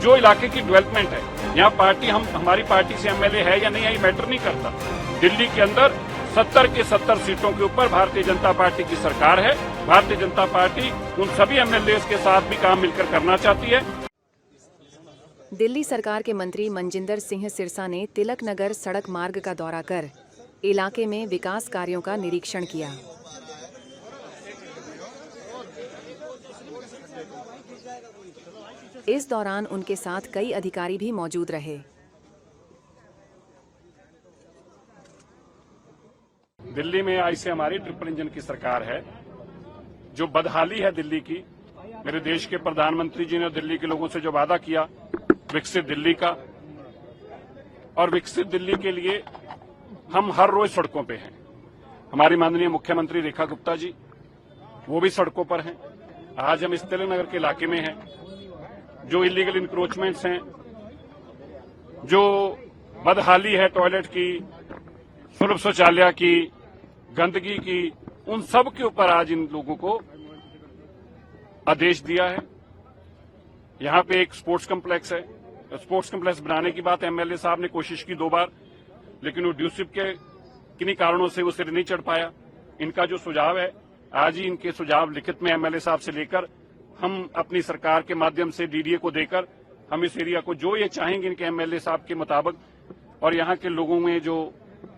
जो इलाके की डेवलपमेंट है, यहाँ पार्टी हमारी पार्टी से एमएलए है या नहीं है ये मैटर नहीं करता। दिल्ली के अंदर 70 के 70 सीटों के ऊपर भारतीय जनता पार्टी की सरकार है। भारतीय जनता पार्टी उन सभी एमएलए के साथ भी काम मिलकर करना चाहती है। दिल्ली सरकार के मंत्री मनजिंदर सिंह सिरसा ने तिलक नगर सड़क मार्ग का दौरा कर इलाके में विकास कार्यों का निरीक्षण किया। इस दौरान उनके साथ कई अधिकारी भी मौजूद रहे। दिल्ली में आई से हमारी ट्रिपल इंजन की सरकार है। जो बदहाली है दिल्ली की, मेरे देश के प्रधानमंत्री जी ने दिल्ली के लोगों से जो वादा किया विकसित दिल्ली का, और विकसित दिल्ली के लिए हम हर रोज सड़कों पे हैं। हमारी माननीय मुख्यमंत्री रेखा गुप्ता जी वो भी सड़कों पर हैं। आज हम इस तिलक नगर के इलाके में हैं। जो इलीगल इंक्रोचमेंट्स हैं, जो बदहाली है टॉयलेट की, सुलभ शौचालय की, गंदगी की, उन सब के ऊपर आज इन लोगों को आदेश दिया है। यहां पे एक स्पोर्ट्स कॉम्प्लेक्स है। स्पोर्ट्स कॉम्प्लेक्स बनाने की बात एमएलए साहब ने कोशिश की 2 बार, लेकिन वो ड्यूसिप के किन्हीं कारणों से वो सिर नहीं चढ़ पाया। इनका जो सुझाव है, आज ही इनके सुझाव लिखित में एमएलए साहब से लेकर हम अपनी सरकार के माध्यम से डीडीए को देकर हम इस एरिया को जो ये चाहेंगे इनके एमएलए साहब के मुताबिक, और यहाँ के लोगों में जो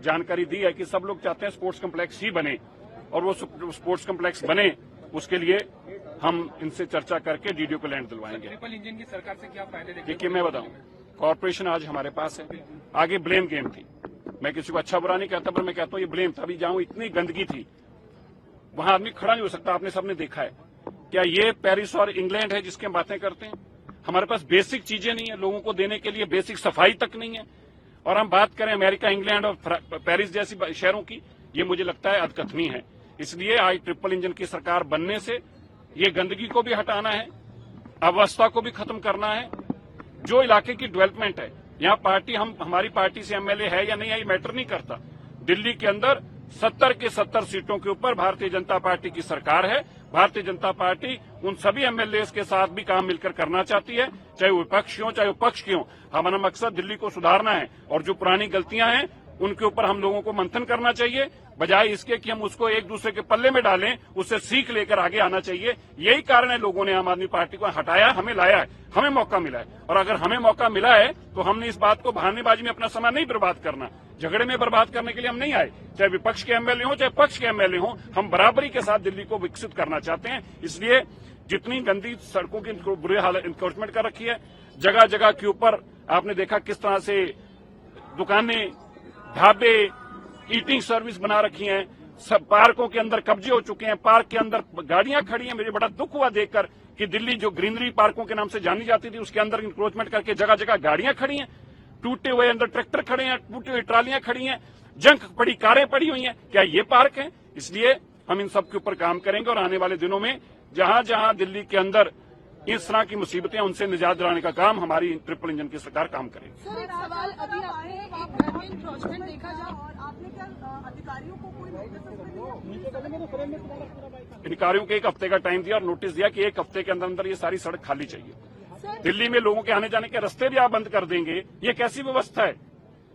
जानकारी दी है कि सब लोग चाहते हैं स्पोर्ट्स कॉम्प्लेक्स ही बने, और वो स्पोर्ट्स कॉम्प्लेक्स बने उसके लिए हम इनसे चर्चा करके डीडीओ को लैंड दिलवाएंगे। ट्रिपल इंजन की सरकार से क्या फायदे देखते हैं? देखिए मैं बताऊं, कॉर्पोरेशन आज हमारे पास है। आगे ब्लेम गेम थी। मैं किसी को अच्छा बुरा नहीं कहता, पर मैं कहता हूं ये ब्लेम था। अभी जाऊं इतनी गंदगी थी, वहां आदमी खड़ा नहीं हो सकता। आपने सबने देखा है। क्या ये पेरिस और इंग्लैंड है जिसकी हम बातें करते हैं? हमारे पास बेसिक चीजें नहीं है, लोगों को देने के लिए बेसिक सफाई तक नहीं है। और हम बात करें अमेरिका, इंग्लैंड और पेरिस जैसी शहरों की, ये मुझे लगता है अधकथनी है। इसलिए आज ट्रिपल इंजन की सरकार बनने से ये गंदगी को भी हटाना है, अव्यवस्था को भी खत्म करना है। जो इलाके की डेवलपमेंट है, यहाँ पार्टी हमारी पार्टी से एमएलए है या नहीं है ये मैटर नहीं करता। दिल्ली के अंदर 70 के 70 सीटों के ऊपर भारतीय जनता पार्टी की सरकार है। भारतीय जनता पार्टी उन सभी एमएलए के साथ भी काम मिलकर करना चाहती है, चाहे वो विपक्ष हो चाहे विपक्ष की हो। हमारा मकसद दिल्ली को सुधारना है, और जो पुरानी गलतियां हैं उनके ऊपर हम लोगों को मंथन करना चाहिए, बजाय इसके कि हम उसको एक दूसरे के पल्ले में डालें। उससे सीख लेकर आगे आना चाहिए। यही कारण है लोगों ने आम आदमी पार्टी को हटाया, हमें लाया है, हमें मौका मिला है। और अगर हमें मौका मिला है तो हमने इस बात को बहानेबाजी में अपना समय नहीं बर्बाद करना, झगड़े में बर्बाद करने के लिए हम नहीं आए। चाहे विपक्ष के एमएलए हो चाहे पक्ष के एमएलए हो, हम बराबरी के साथ दिल्ली को विकसित करना चाहते हैं। इसलिए जितनी गंदी सड़कों की बुरी हालत इंक्रोचमेंट कर रखी है, जगह जगह के ऊपर आपने देखा किस तरह से दुकानें, ढाबे, ईटिंग सर्विस बना रखी हैं। सब पार्कों के अंदर कब्जे हो चुके हैं, पार्क के अंदर गाड़ियां खड़ी हैं। मुझे बड़ा दुख हुआ देखकर कि दिल्ली जो ग्रीनरी पार्कों के नाम से जानी जाती थी, उसके अंदर इंक्रोचमेंट करके जगह जगह गाड़ियां खड़ी हैं, टूटे हुए अंदर ट्रैक्टर खड़े हैं, टूटी हुई ट्रालियां खड़ी हैं, जंक पड़ी कारें पड़ी हुई हैं। क्या ये पार्क है? इसलिए हम इन सब के ऊपर काम करेंगे, और आने वाले दिनों में जहां जहां दिल्ली के अंदर इस तरह की मुसीबतें, उनसे निजात दिलाने का काम हमारी ट्रिपल इंजन की सरकार काम करेगी। सर एक सवाल, अभी आपने एक घर में इंक्रोचमेंट देखा जा, और आपने क्या अधिकारियों को कोई अधिकारियों को 1 हफ्ते का टाइम दिया और नोटिस दिया कि 1 हफ्ते के अंदर अंदर ये सारी सड़क खाली चाहिए। दिल्ली में लोगों के आने जाने के रास्ते भी आप बंद कर देंगे, ये कैसी व्यवस्था है?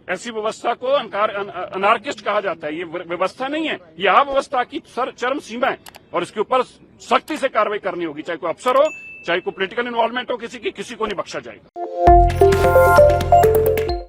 ऐसी व्यवस्था को अनार्किस्ट कहा जाता है। ये व्यवस्था नहीं है, ये अव्यवस्था की चरम सीमा है, और इसके ऊपर सख्ती से कार्रवाई करनी होगी। चाहे कोई अफसर हो, चाहे कोई पॉलिटिकल इन्वॉल्वमेंट हो किसी की, किसी को नहीं बख्शा जाएगा।